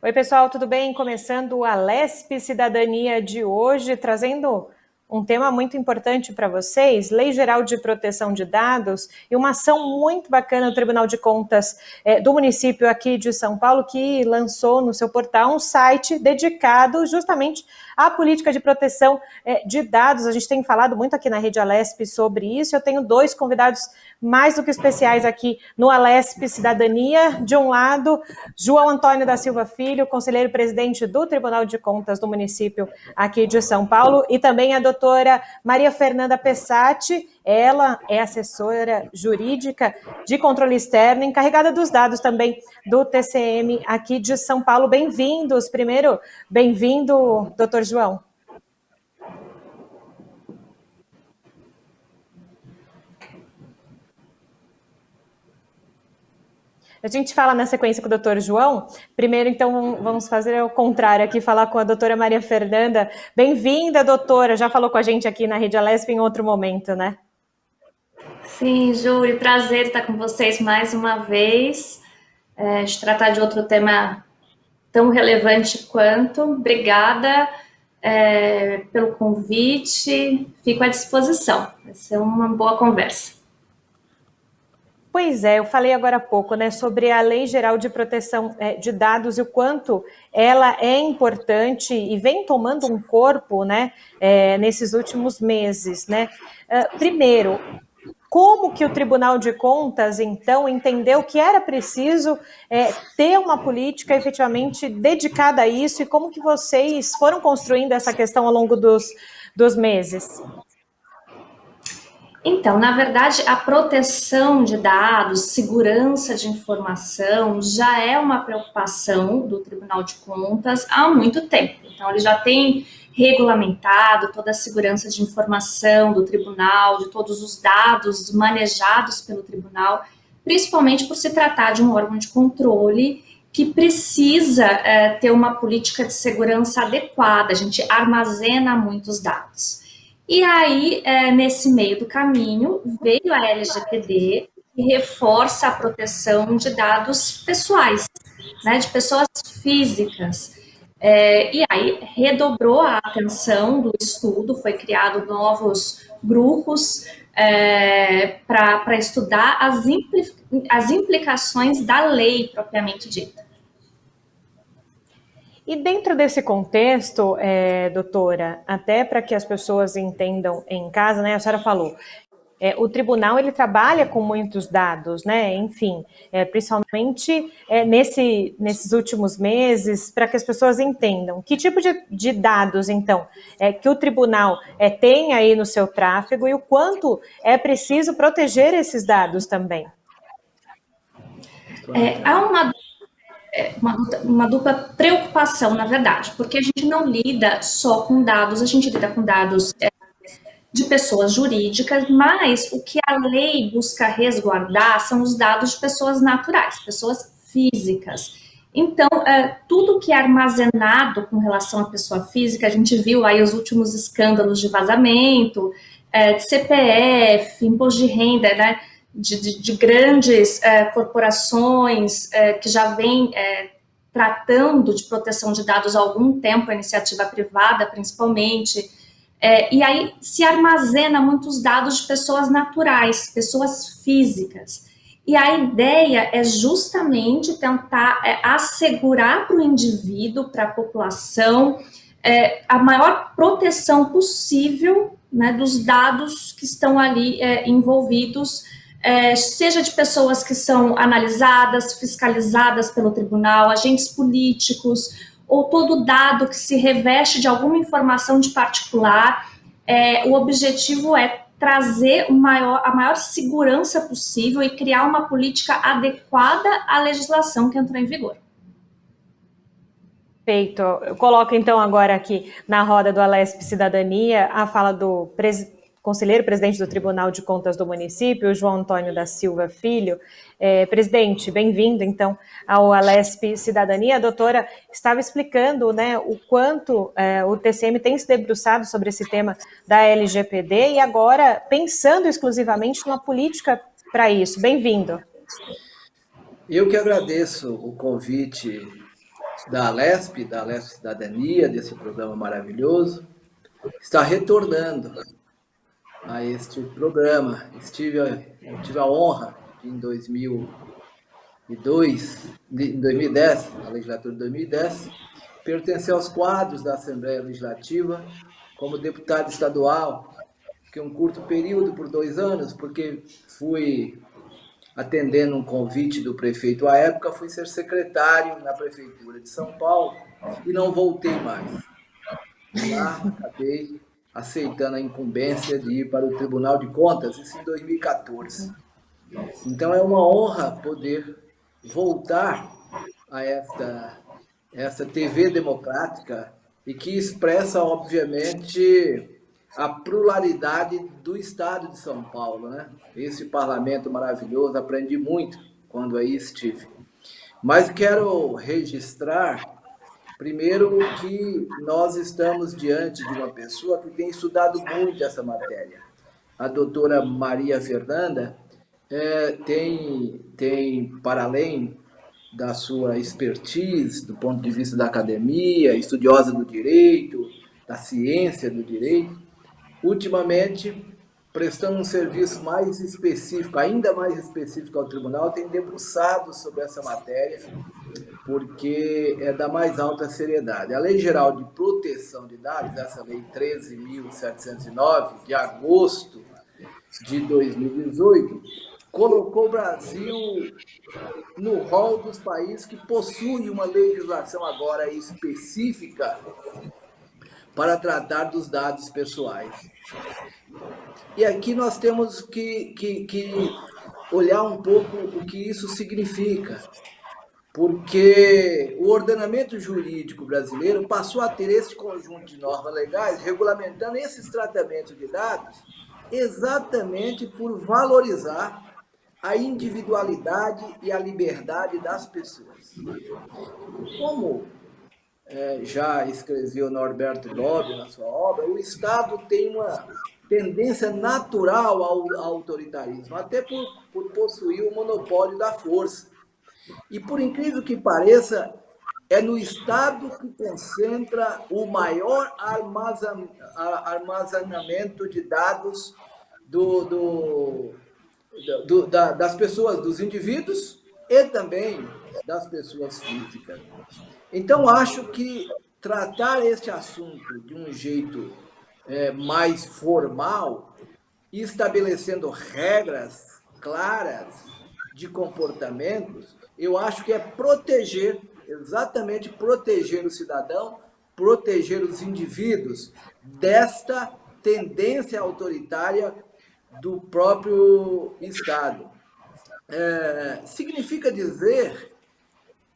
Oi, pessoal, tudo bem? Começando o Alesp Cidadania de hoje, trazendo um tema muito importante para vocês, Lei Geral de Proteção de Dados, e uma ação muito bacana do Tribunal de Contas do município aqui de São Paulo, que lançou no seu portal um site dedicado justamente à política de proteção de dados. A gente tem falado muito aqui na Rede Alesp sobre isso. Eu tenho dois convidados mais do que especiais aqui no Alesp Cidadania. De um lado, João Antônio da Silva Filho, conselheiro-presidente do Tribunal de Contas do município aqui de São Paulo, e também a doutora Maria Fernanda Pessati. Ela é assessora jurídica de controle externo, encarregada dos dados também do TCM aqui de São Paulo. Bem-vindos. Primeiro, bem-vindo, doutor João. A gente fala na sequência com o doutor João. Primeiro, então, vamos fazer o contrário aqui, falar com a doutora Maria Fernanda. Bem-vinda, doutora. Já falou com a gente aqui na Rede Alesp em outro momento, né? Sim, Júlio, prazer estar com vocês mais uma vez. De tratar de outro tema tão relevante quanto. Obrigada pelo convite. Fico à disposição. Vai ser uma boa conversa. Pois é, eu falei agora há pouco, né, sobre a Lei Geral de Proteção de Dados e o quanto ela é importante e vem tomando um corpo, né, nesses últimos meses, né. Primeiro, como que o Tribunal de Contas, então, entendeu que era preciso ter uma política efetivamente dedicada a isso e como que vocês foram construindo essa questão ao longo dos meses? Então, na verdade, a proteção de dados, segurança de informação já é uma preocupação do Tribunal de Contas há muito tempo. Então, ele já tem regulamentado toda a segurança de informação do tribunal, de todos os dados manejados pelo tribunal, principalmente por se tratar de um órgão de controle que precisa ter uma política de segurança adequada. A gente armazena muitos dados. E aí, nesse meio do caminho, veio a LGPD, que reforça a proteção de dados pessoais, né, de pessoas físicas. E aí redobrou a atenção do estudo, foi criado novos grupos para estudar as implicações da lei propriamente dita. E dentro desse contexto, doutora, até para que as pessoas entendam em casa, né, a senhora falou, o tribunal ele trabalha com muitos dados, né? Enfim, principalmente nesses últimos meses, para que as pessoas entendam que tipo de dados, então, que o tribunal tem aí no seu tráfego e o quanto é preciso proteger esses dados também. Há uma dupla preocupação, na verdade, porque a gente não lida só com dados, a gente lida com dados de pessoas jurídicas, mas o que a lei busca resguardar são os dados de pessoas naturais, pessoas físicas. Então, tudo que é armazenado com relação à pessoa física, a gente viu aí os últimos escândalos de vazamento, de CPF, imposto de renda, né, de grandes corporações que já vêm tratando de proteção de dados há algum tempo, a iniciativa privada principalmente, e aí se armazena muitos dados de pessoas naturais, pessoas físicas. E a ideia é justamente tentar assegurar para o indivíduo, para a população, a maior proteção possível, né, dos dados que estão ali envolvidos, seja de pessoas que são analisadas, fiscalizadas pelo tribunal, agentes políticos, ou todo dado que se reveste de alguma informação de particular. O objetivo é trazer a maior segurança possível e criar uma política adequada à legislação que entrou em vigor. Perfeito. Eu coloco então agora aqui na roda do Alesp Cidadania a fala do conselheiro presidente do Tribunal de Contas do município, João Antônio da Silva Filho. Presidente, bem-vindo então ao Alesp Cidadania. A doutora estava explicando, né, o quanto o TCM tem se debruçado sobre esse tema da LGPD e agora pensando exclusivamente numa política para isso. Bem-vindo. Eu que agradeço o convite da Alesp Cidadania, desse programa maravilhoso, está retornando a este programa. Tive a honra de, em 2010, na legislatura de 2010, pertencer aos quadros da Assembleia Legislativa como deputado estadual. Fiquei um curto período, por 2 anos, porque fui atendendo um convite do prefeito à época, fui ser secretário na Prefeitura de São Paulo e não voltei mais. E lá acabei aceitando a incumbência de ir para o Tribunal de Contas, isso em 2014. Então é uma honra poder voltar a esta TV democrática e que expressa, obviamente, a pluralidade do Estado de São Paulo, né? Esse parlamento maravilhoso, aprendi muito quando aí estive. Mas quero registrar, primeiro, que nós estamos diante de uma pessoa que tem estudado muito essa matéria. A doutora Maria Fernanda tem, para além da sua expertise, do ponto de vista da academia, estudiosa do direito, da ciência do direito, ultimamente, prestando um serviço mais específico, ainda mais específico ao tribunal, tem debruçado sobre essa matéria, porque é da mais alta seriedade. A Lei Geral de Proteção de Dados, essa Lei 13.709, de agosto de 2018, colocou o Brasil no rol dos países que possuem uma legislação agora específica para tratar dos dados pessoais. E aqui nós temos que olhar um pouco o que isso significa, porque o ordenamento jurídico brasileiro passou a ter esse conjunto de normas legais regulamentando esses tratamentos de dados exatamente por valorizar a individualidade e a liberdade das pessoas. Como já escreveu Norberto Bobbio na sua obra, o Estado tem uma tendência natural ao autoritarismo, até por possuir o monopólio da força. E, por incrível que pareça, é no Estado que concentra o maior armazenamento de dados das pessoas, dos indivíduos e também das pessoas físicas. Então, acho que tratar este assunto de um jeito mais formal, estabelecendo regras claras de comportamentos, eu acho que é proteger, exatamente proteger o cidadão, proteger os indivíduos desta tendência autoritária do próprio Estado. Significa dizer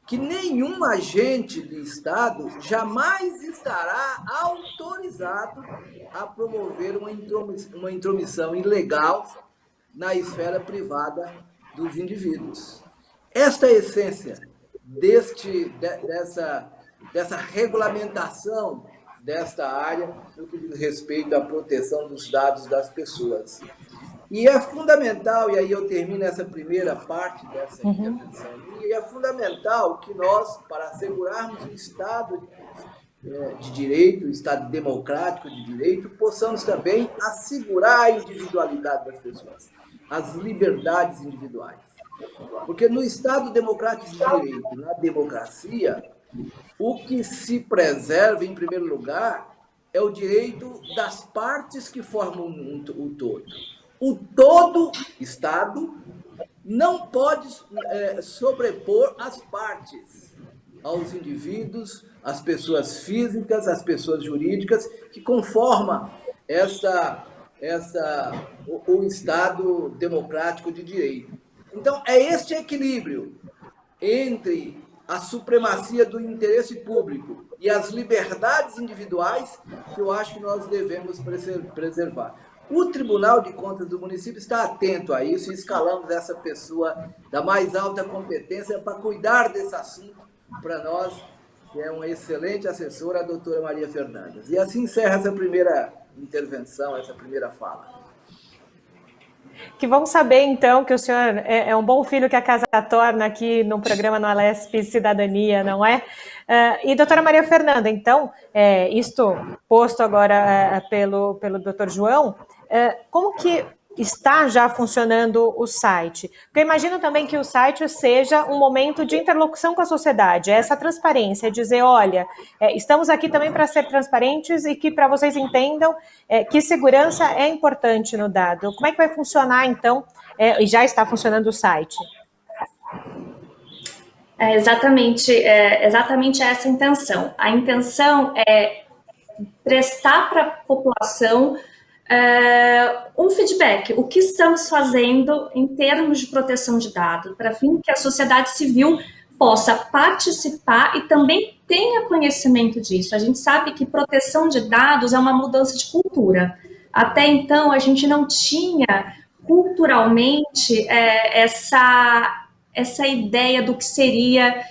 que nenhum agente do Estado jamais estará autorizado a promover uma intromissão ilegal na esfera privada dos indivíduos. Esta é a essência dessa regulamentação desta área no que diz respeito à proteção dos dados das pessoas. E é fundamental, e aí eu termino essa primeira parte dessa intervenção, e é fundamental que nós, para assegurarmos o Estado de direito, o Estado democrático de direito, possamos também assegurar a individualidade das pessoas, as liberdades individuais. Porque no Estado democrático de direito, na democracia, o que se preserva, em primeiro lugar, é o direito das partes que formam o todo. O todo Estado não pode sobrepor as partes, aos indivíduos, às pessoas físicas, às pessoas jurídicas, que conformam o Estado democrático de direito. Então, é este equilíbrio entre a supremacia do interesse público e as liberdades individuais que eu acho que nós devemos preservar. O Tribunal de Contas do município está atento a isso e escalamos essa pessoa da mais alta competência para cuidar desse assunto para nós, que é uma excelente assessora, a doutora Maria Fernandes. E assim encerra essa primeira intervenção, essa primeira fala. Que vão saber, então, que o senhor é um bom filho que a casa torna aqui no programa no Alesp Cidadania, não é? E doutora Maria Fernanda, então, isto posto agora pelo doutor João, como que está já funcionando o site? Porque eu imagino também que o site seja um momento de interlocução com a sociedade, essa transparência, dizer, olha, estamos aqui também para ser transparentes e que para vocês entendam que segurança é importante no dado. Como é que vai funcionar, então, e já está funcionando o site? Exatamente essa a intenção. A intenção é prestar para a população um feedback, o que estamos fazendo em termos de proteção de dados, para fim que a sociedade civil possa participar e também tenha conhecimento disso. A gente sabe que proteção de dados é uma mudança de cultura. Até então, a gente não tinha culturalmente essa ideia do que seria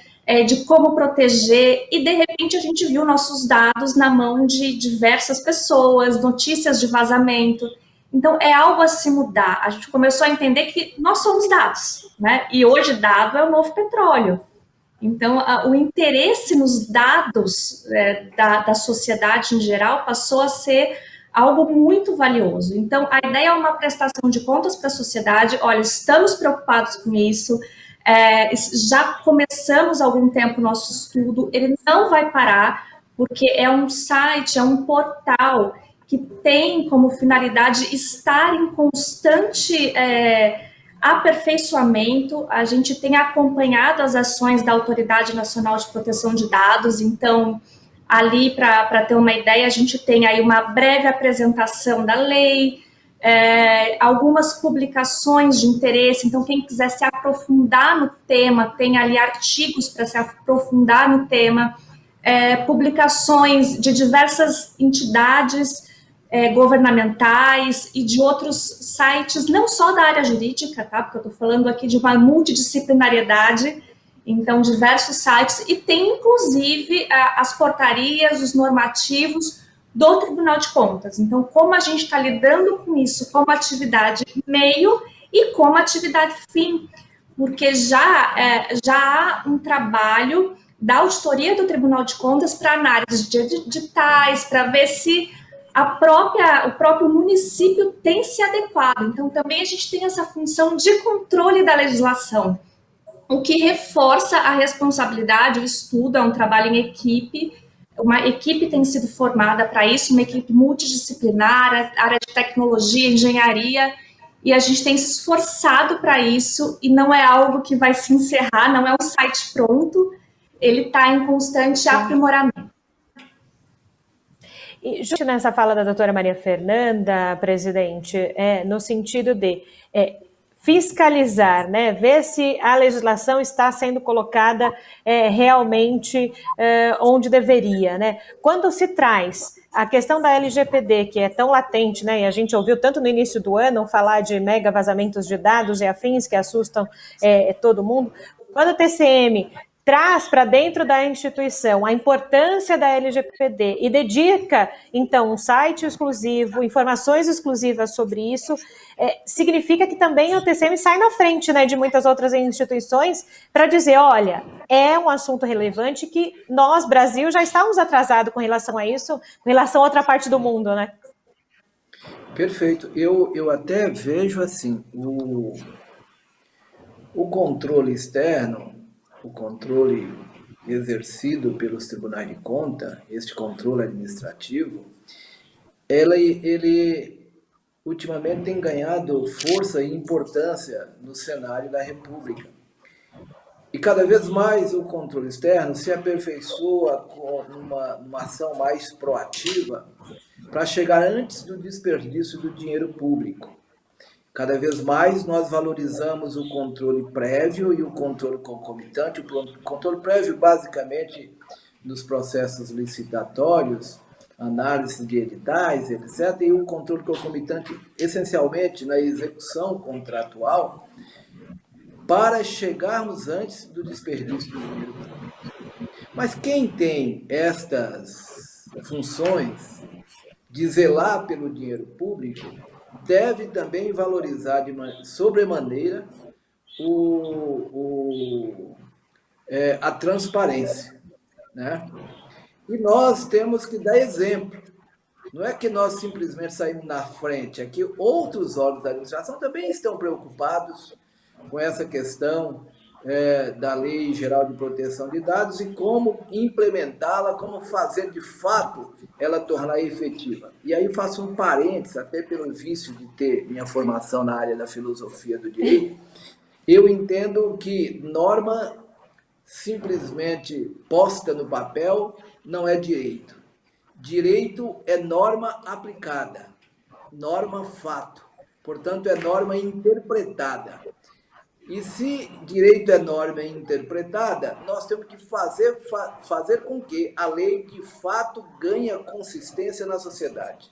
de como proteger, e de repente a gente viu nossos dados na mão de diversas pessoas, notícias de vazamento. Então é algo a se mudar. A gente começou a entender que nós somos dados, né? E hoje dado é o novo petróleo. Então o interesse nos dados da sociedade em geral passou a ser algo muito valioso. Então a ideia é uma prestação de contas para a sociedade. Olha, estamos preocupados com isso. Já começamos há algum tempo o nosso estudo, ele não vai parar, porque é um site, é um portal que tem como finalidade estar em constante aperfeiçoamento. A gente tem acompanhado as ações da Autoridade Nacional de Proteção de Dados, então, ali, para ter uma ideia, a gente tem aí uma breve apresentação da lei, algumas publicações de interesse. Então, quem quiser se aprofundar no tema, tem ali artigos para se aprofundar no tema, publicações de diversas entidades governamentais e de outros sites, não só da área jurídica, tá? Porque eu estou falando aqui de uma multidisciplinariedade, então diversos sites, e tem inclusive as portarias, os normativos do Tribunal de Contas. Então, como a gente está lidando com isso como atividade meio e como atividade fim, porque já há um trabalho da auditoria do Tribunal de Contas para análise de editais, para ver se o próprio município tem se adequado. Então, também a gente tem essa função de controle da legislação, o que reforça a responsabilidade. O estudo é um trabalho em equipe. Uma equipe tem sido formada para isso, uma equipe multidisciplinar, área de tecnologia, engenharia, e a gente tem se esforçado para isso, e não é algo que vai se encerrar, não é um site pronto, ele está em constante aprimoramento. E justo nessa fala da doutora Maria Fernanda, presidente, no sentido de fiscalizar, né, ver se a legislação está sendo colocada realmente onde deveria, né? Quando se traz a questão da LGPD, que é tão latente, né, e a gente ouviu tanto no início do ano falar de mega vazamentos de dados e afins que assustam todo mundo, quando o TCM traz para dentro da instituição a importância da LGPD e dedica, então, um site exclusivo, informações exclusivas sobre isso, significa que também o TCM sai na frente, né, de muitas outras instituições para dizer, olha, é um assunto relevante que nós, Brasil, já estávamos atrasados com relação a isso, com relação a outra parte do mundo, né? Perfeito. Eu até vejo assim, o controle externo, o controle exercido pelos tribunais de conta, este controle administrativo, ele ultimamente tem ganhado força e importância no cenário da República. E cada vez mais o controle externo se aperfeiçoa com uma ação mais proativa para chegar antes do desperdício do dinheiro público. Cada vez mais nós valorizamos o controle prévio e o controle concomitante. O controle prévio, basicamente, nos processos licitatórios, análise de editais, etc. E o controle concomitante, essencialmente, na execução contratual, para chegarmos antes do desperdício do dinheiro público. Mas quem tem estas funções de zelar pelo dinheiro público deve também valorizar de sobremaneira a transparência, né? E nós temos que dar exemplo. Não é que nós simplesmente saímos na frente, é que outros órgãos da administração também estão preocupados com essa questão da Lei Geral de Proteção de Dados e como implementá-la, como fazer de fato ela tornar efetiva. E aí faço um parênteses, até pelo vício de ter minha formação na área da filosofia do direito, eu entendo que norma simplesmente posta no papel não é direito. Direito é norma aplicada, norma fato, portanto é norma interpretada. E se direito é norma interpretada, nós temos que fazer com que a lei de fato ganhe consistência na sociedade.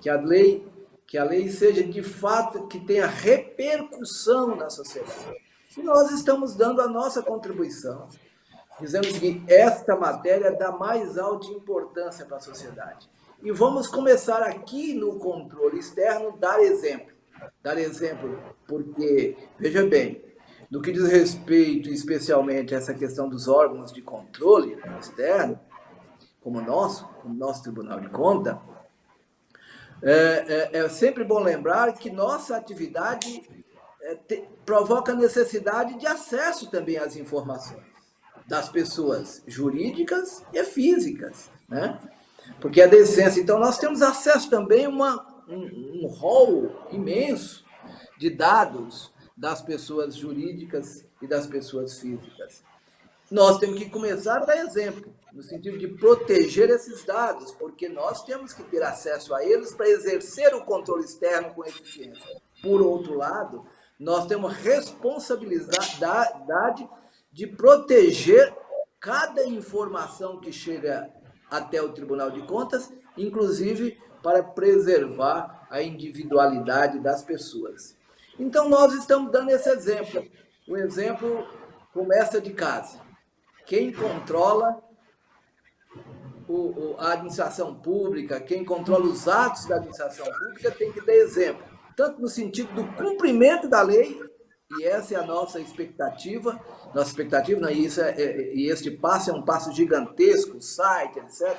Que a lei seja de fato, que tenha repercussão na sociedade. E nós estamos dando a nossa contribuição. Dizendo o seguinte, esta matéria dá mais alta importância para a sociedade. E vamos começar aqui no controle externo, dar exemplo. Dar exemplo porque, veja bem, no que diz respeito especialmente a essa questão dos órgãos de controle externo, como o nosso Tribunal de Contas, é sempre bom lembrar que nossa atividade provoca necessidade de acesso também às informações das pessoas jurídicas e físicas, né? Porque é da essência. Então, nós temos acesso também a um rol imenso de dados das pessoas jurídicas e das pessoas físicas. Nós temos que começar a dar exemplo, no sentido de proteger esses dados, porque nós temos que ter acesso a eles para exercer o controle externo com eficiência. Por outro lado, nós temos responsabilidade de proteger cada informação que chega até o Tribunal de Contas, inclusive para preservar a individualidade das pessoas. Então, nós estamos dando esse exemplo. O exemplo começa de casa. Quem controla a administração pública, quem controla os atos da administração pública tem que dar exemplo, tanto no sentido do cumprimento da lei, e essa é a nossa expectativa, e este passo é um passo gigantesco, o site, etc.,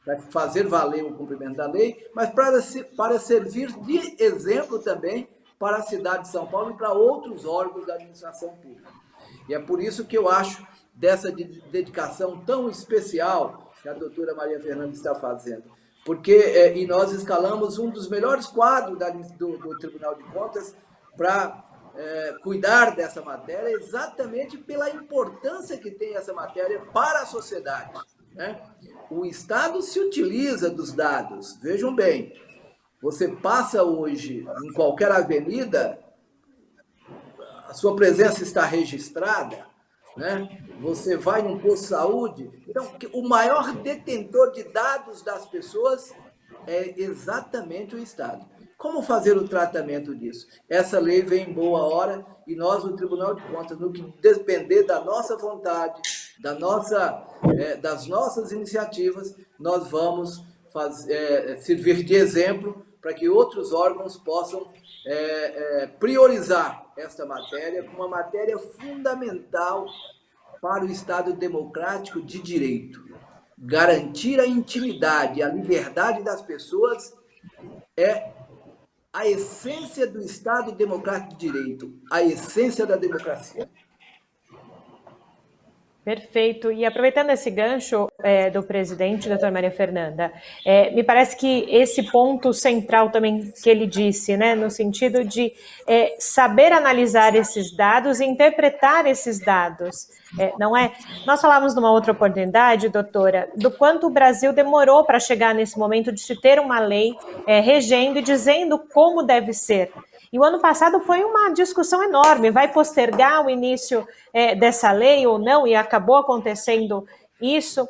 para fazer valer o cumprimento da lei, mas para servir de exemplo também para a cidade de São Paulo e para outros órgãos da administração pública. E é por isso que eu acho dessa dedicação tão especial que a doutora Maria Fernanda está fazendo. Porque e nós escalamos um dos melhores quadros do Tribunal de Contas para cuidar dessa matéria, exatamente pela importância que tem essa matéria para a sociedade, né? O Estado se utiliza dos dados. Vejam bem, você passa hoje em qualquer avenida, a sua presença está registrada, né? Você vai num posto de saúde. Então, o maior detentor de dados das pessoas é exatamente o Estado. Como fazer o tratamento disso? Essa lei vem em boa hora e nós, no Tribunal de Contas, no que depender da nossa vontade, das nossas iniciativas, nós vamos servir de exemplo para que outros órgãos possam priorizar esta matéria como uma matéria fundamental para o Estado democrático de direito. Garantir a intimidade e a liberdade das pessoas é a essência do Estado democrático de direito, a essência da democracia. Perfeito. E aproveitando esse gancho do presidente, doutora Maria Fernanda, me parece que esse ponto central também que ele disse, né, no sentido de saber analisar esses dados e interpretar esses dados, não é? Nós falávamos numa outra oportunidade, doutora, do quanto o Brasil demorou para chegar nesse momento de se ter uma lei regendo e dizendo como deve ser. E o ano passado foi uma discussão enorme, vai postergar o início dessa lei ou não, e acabou acontecendo isso.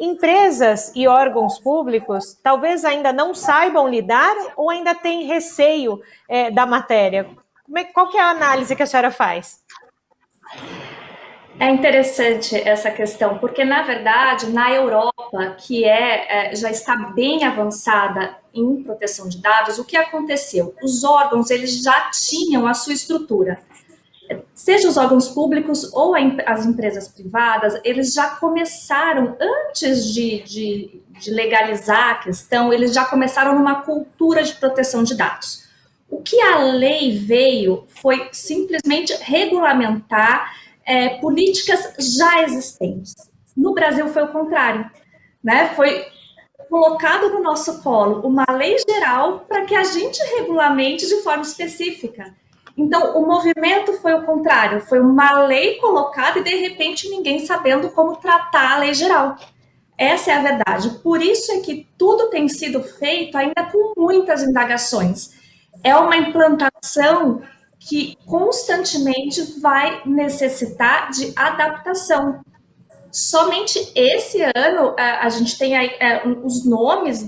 Empresas e órgãos públicos talvez ainda não saibam lidar ou ainda têm receio da matéria. Qual que é a análise que a senhora faz? É interessante essa questão, porque, na verdade, na Europa, que já está bem avançada em proteção de dados, o que aconteceu? Os órgãos, eles já tinham a sua estrutura. Seja os órgãos públicos ou as empresas privadas, eles já começaram, antes de legalizar a questão, eles já começaram numa cultura de proteção de dados. O que a lei veio foi simplesmente regulamentar políticas já existentes. No Brasil foi o contrário, né? Foi colocado no nosso colo uma lei geral para que a gente regulamente de forma específica. Então, o movimento foi o contrário, foi uma lei colocada e, de repente, ninguém sabendo como tratar a lei geral. Essa é a verdade. Por isso é que tudo tem sido feito ainda com muitas indagações. É uma implantação que constantemente vai necessitar de adaptação. Somente esse ano a gente tem aí, os nomes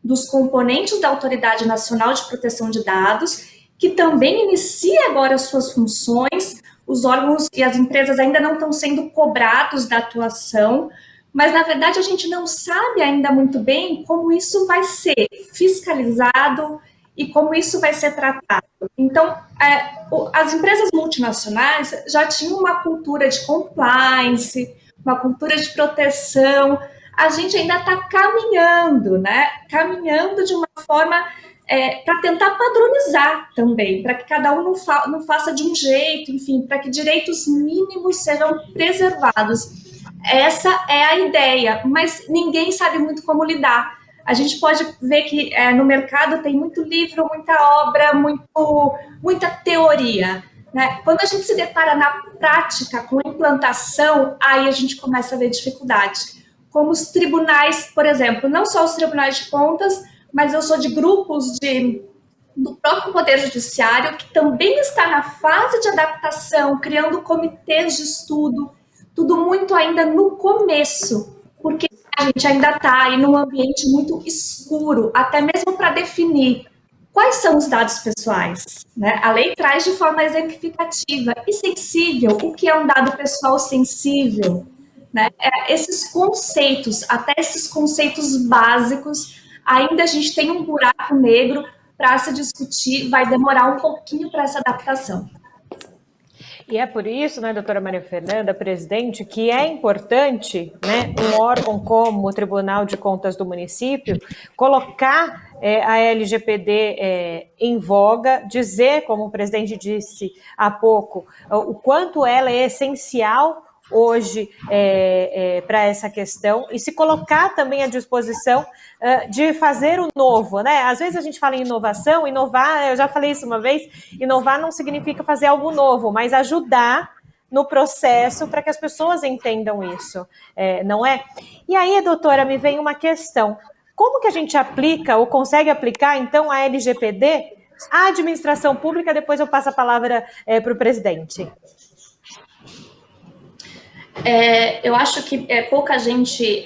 dos componentes da Autoridade Nacional de Proteção de Dados, que também inicia agora as suas funções. Os órgãos e as empresas ainda não estão sendo cobrados da atuação, mas, na verdade, a gente não sabe ainda muito bem como isso vai ser fiscalizado e como isso vai ser tratado. Então, as empresas multinacionais já tinham uma cultura de compliance, uma cultura de proteção. A gente ainda está caminhando, né? Caminhando de uma forma para tentar padronizar também, para que cada um não faça de um jeito, enfim, para que direitos mínimos sejam preservados. Essa é a ideia, mas ninguém sabe muito como lidar. A gente pode ver que no mercado tem muito livro, muita obra, muita teoria, né? Quando a gente se depara na prática com a implantação, aí a gente começa a ver dificuldade. Como os tribunais, por exemplo, não só os tribunais de contas, mas eu sou de grupos do próprio Poder Judiciário, que também está na fase de adaptação, criando comitês de estudo, tudo muito ainda no começo, porque a gente ainda está aí num ambiente muito escuro, até mesmo para definir quais são os dados pessoais, né? A lei traz de forma exemplificativa e sensível o que é um dado pessoal sensível, né? Esses conceitos, até esses conceitos básicos, ainda a gente tem um buraco negro para se discutir, vai demorar um pouquinho para essa adaptação. E é por isso, né, doutora Maria Fernanda, presidente, que é importante, né, um órgão como o Tribunal de Contas do município colocar a LGPD em voga, dizer, como o presidente disse há pouco, o quanto ela é essencial hoje para essa questão e se colocar também à disposição de fazer o novo, né? Às vezes a gente fala em inovação, inovar, eu já falei isso uma vez, inovar não significa fazer algo novo, mas ajudar no processo para que as pessoas entendam isso, não é? E aí, doutora, me vem uma questão, como que a gente aplica ou consegue aplicar, então, a LGPD à administração pública? Depois eu passo a palavra para o presidente. Eu acho que pouca gente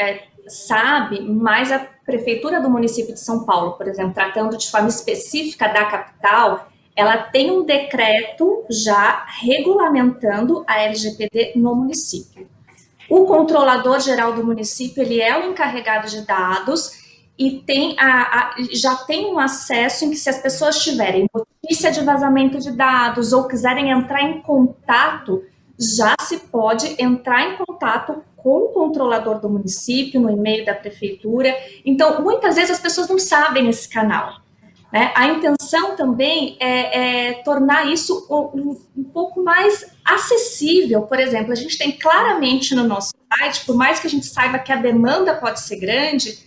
sabe, mas a Prefeitura do município de São Paulo, por exemplo, tratando de forma específica da capital, ela tem um decreto já regulamentando a LGPD no município. O controlador geral do município, ele é o encarregado de dados e já tem um acesso em que, se as pessoas tiverem notícia de vazamento de dados ou quiserem entrar em contato, já se pode entrar em contato com o controlador do município, no e-mail da prefeitura. Então, muitas vezes as pessoas não sabem esse canal, né? A intenção também é tornar isso um pouco mais acessível. Por exemplo, a gente tem claramente no nosso site, por mais que a gente saiba que a demanda pode ser grande,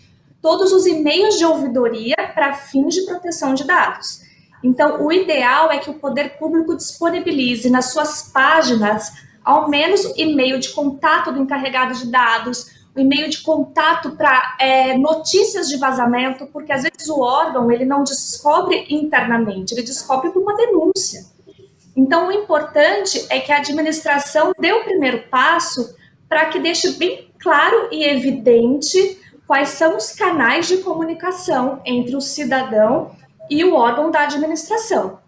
todos os e-mails de ouvidoria para fins de proteção de dados. Então, o ideal é que o poder público disponibilize nas suas páginas ao menos o e-mail de contato do encarregado de dados, o e-mail de contato para notícias de vazamento, porque às vezes o órgão ele não descobre internamente, ele descobre por uma denúncia. Então, o importante é que a administração dê o primeiro passo para que deixe bem claro e evidente quais são os canais de comunicação entre o cidadão e o órgão da administração.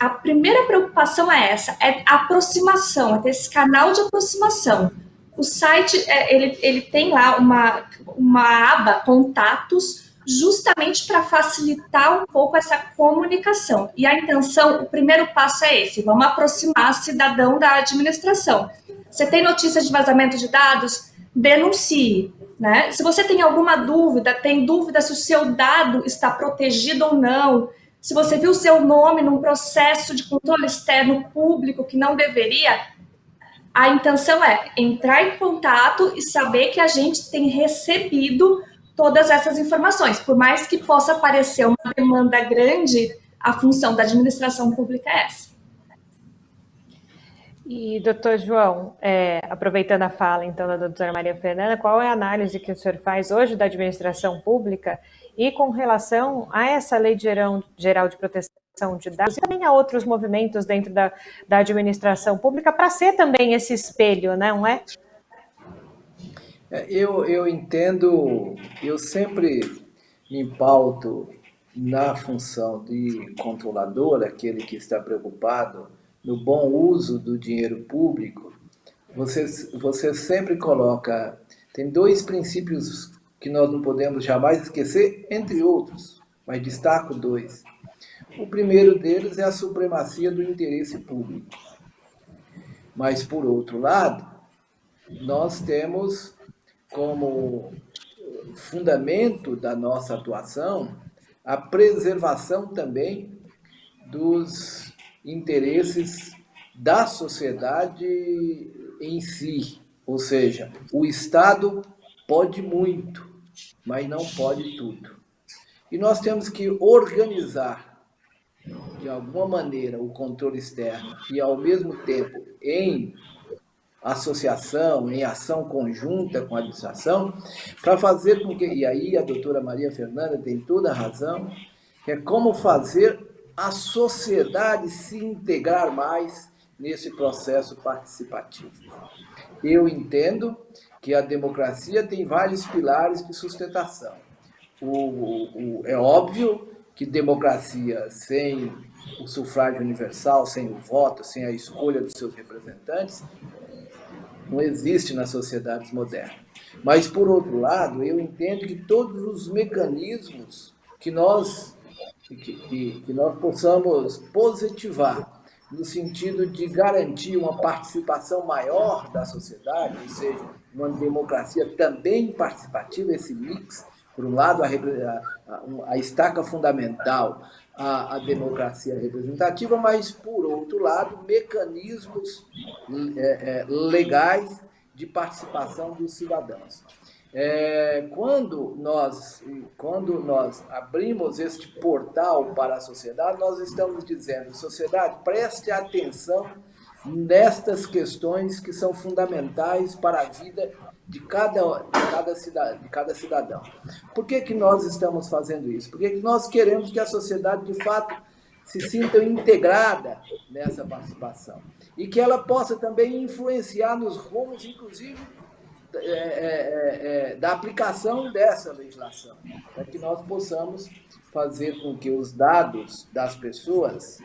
a primeira preocupação é essa, é a aproximação, é ter esse canal de aproximação. O site, ele tem lá uma aba contatos, justamente para facilitar um pouco essa comunicação. E a intenção, o primeiro passo é esse, vamos aproximar o cidadão da administração. Você tem notícia de vazamento de dados? Denuncie. Né? Se você tem alguma dúvida, tem dúvida se o seu dado está protegido ou não, se você viu o seu nome num processo de controle externo público que não deveria, a intenção é entrar em contato e saber que a gente tem recebido todas essas informações. Por mais que possa parecer uma demanda grande, a função da administração pública é essa. E, doutor João, aproveitando a fala, então, da doutora Maria Fernanda, qual é a análise que o senhor faz hoje da administração pública e com relação a essa Lei Geral de Proteção de Dados e também a outros movimentos dentro da administração pública para ser também esse espelho, não é? Eu entendo, eu sempre me pauto na função de controlador, aquele que está preocupado no bom uso do dinheiro público. Você sempre coloca, tem 2 princípios que nós não podemos jamais esquecer, entre outros, mas destaco 2. O primeiro deles é a supremacia do interesse público. Mas, por outro lado, nós temos como fundamento da nossa atuação a preservação também dos interesses da sociedade em si. Ou seja, o Estado pode muito, mas não pode tudo. E nós temos que organizar, de alguma maneira, o controle externo e, ao mesmo tempo, em associação, em ação conjunta com a administração, para fazer com que, e aí a doutora Maria Fernanda tem toda a razão, que é como fazer a sociedade se integrar mais nesse processo participativo. Eu entendo que a democracia tem vários pilares de sustentação. É óbvio que democracia sem o sufrágio universal, sem o voto, sem a escolha dos seus representantes, não existe nas sociedades modernas. Mas, por outro lado, eu entendo que todos os mecanismos que nós possamos positivar, no sentido de garantir uma participação maior da sociedade, ou seja, uma democracia também participativa, esse mix, por um lado, a estaca fundamental, a democracia representativa, mas, por outro lado, mecanismos legais de participação dos cidadãos. Quando nós abrimos este portal para a sociedade, nós estamos dizendo, sociedade, preste atenção nestas questões que são fundamentais para a vida de cada cidadão. Por que nós estamos fazendo isso? Porque nós queremos que a sociedade, de fato, se sinta integrada nessa participação e que ela possa também influenciar nos rumos, inclusive, da aplicação dessa legislação, para que nós possamos fazer com que os dados das pessoas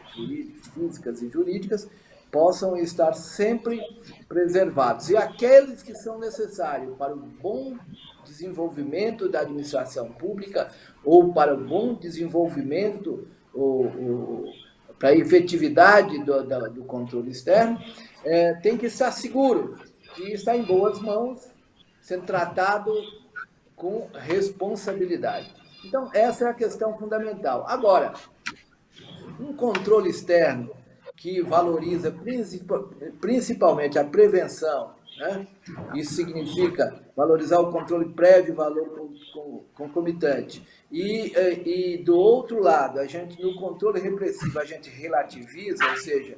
físicas e jurídicas possam estar sempre preservados. E aqueles que são necessários para o bom desenvolvimento da administração pública ou para o bom desenvolvimento, para a efetividade do controle externo, tem que estar seguro que está em boas mãos, sendo tratado com responsabilidade. Então, essa é a questão fundamental. Agora, um controle externo que valoriza principalmente a prevenção, né? Isso significa valorizar o controle prévio e valor concomitante. E do outro lado, no controle repressivo, a gente relativiza, ou seja,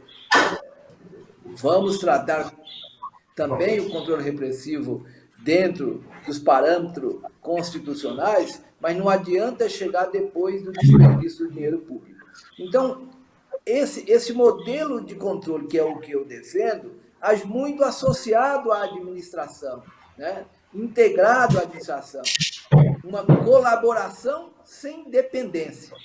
vamos tratar também o controle repressivo dentro dos parâmetros constitucionais, mas não adianta chegar depois do desperdício do dinheiro público. Então, esse modelo de controle, que é o que eu defendo, age muito associado à administração, né? Integrado à administração. Uma colaboração sem dependência.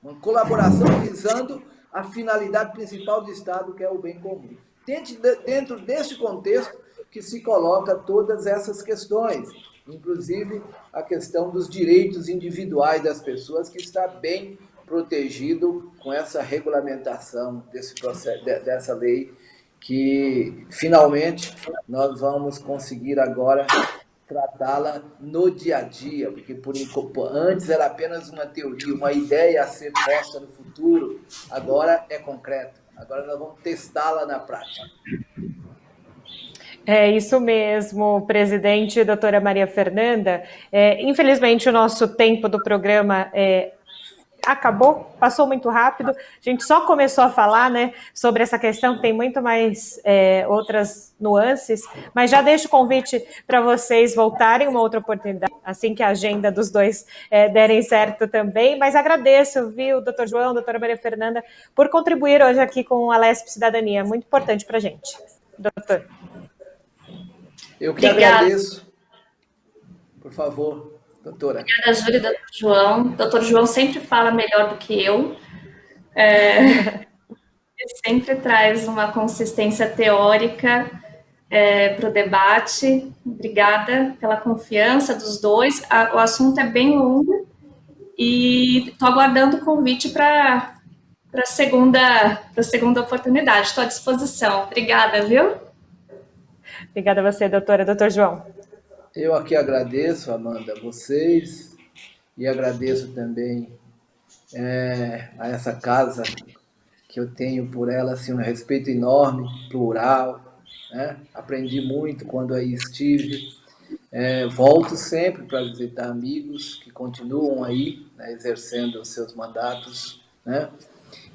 Uma colaboração visando a finalidade principal do Estado, que é o bem comum. Dentro deste contexto que se coloca todas essas questões, inclusive a questão dos direitos individuais das pessoas, que está bem protegido com essa regulamentação desse processo, dessa lei, que finalmente nós vamos conseguir agora tratá-la no dia a dia, porque antes era apenas uma teoria, uma ideia a ser posta no futuro, agora é concreto, agora nós vamos testá-la na prática. É isso mesmo, presidente, doutora Maria Fernanda. Infelizmente, o nosso tempo do programa acabou, passou muito rápido. A gente só começou a falar, né, sobre essa questão, tem muito mais outras nuances, mas já deixo o convite para vocês voltarem uma outra oportunidade, assim que a agenda dos dois derem certo também. Mas agradeço, viu, doutor João, doutora Maria Fernanda, por contribuir hoje aqui com a LESP Cidadania, muito importante para a gente. Doutor. Eu que agradeço. Por favor, doutora. Obrigada, Júlia e doutor João. Doutor João sempre fala melhor do que eu. Ele sempre traz uma consistência teórica para o debate. Obrigada pela confiança dos dois. O assunto é bem longo e estou aguardando o convite para a segunda oportunidade. Estou à disposição. Obrigada, viu? Obrigada a você, doutora. Doutor João. Eu aqui agradeço, Amanda, vocês, e agradeço também a essa casa, que eu tenho por ela assim, um respeito enorme, plural, né? Aprendi muito quando aí estive. Volto sempre para visitar amigos que continuam aí, né, exercendo os seus mandatos, né?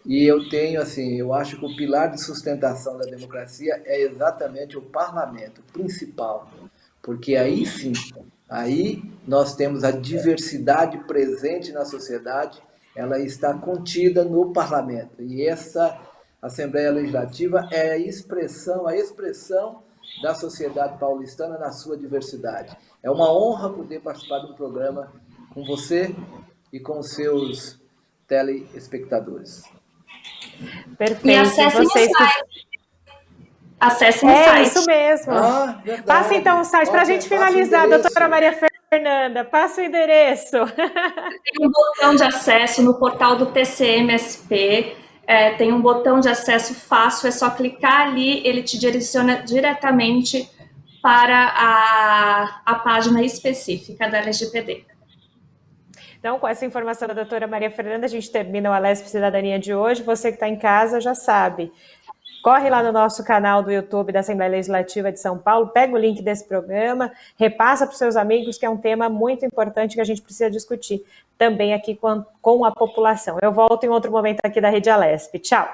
E eu tenho, assim, eu acho que o pilar de sustentação da democracia é exatamente o parlamento principal, porque aí sim, aí nós temos a diversidade presente na sociedade, ela está contida no parlamento, e essa Assembleia Legislativa é a expressão da sociedade paulistana na sua diversidade. É uma honra poder participar de um programa com você e com os seus telespectadores. Perfeito. E acessem o site. Acessem o site. É isso mesmo. Passa então o site para a gente finalizar, doutora Maria Fernanda. Passa o endereço. Tem um botão de acesso no portal do TCMSP. Tem um botão de acesso fácil, é só clicar ali, ele te direciona diretamente para a página específica da LGPD. Então, com essa informação da doutora Maria Fernanda, a gente termina o LESP Cidadania de hoje. Você que está em casa já sabe. Corre lá no nosso canal do YouTube da Assembleia Legislativa de São Paulo, pega o link desse programa, repassa para os seus amigos, que é um tema muito importante que a gente precisa discutir também aqui com a população. Eu volto em outro momento aqui da Rede Alesp. Tchau!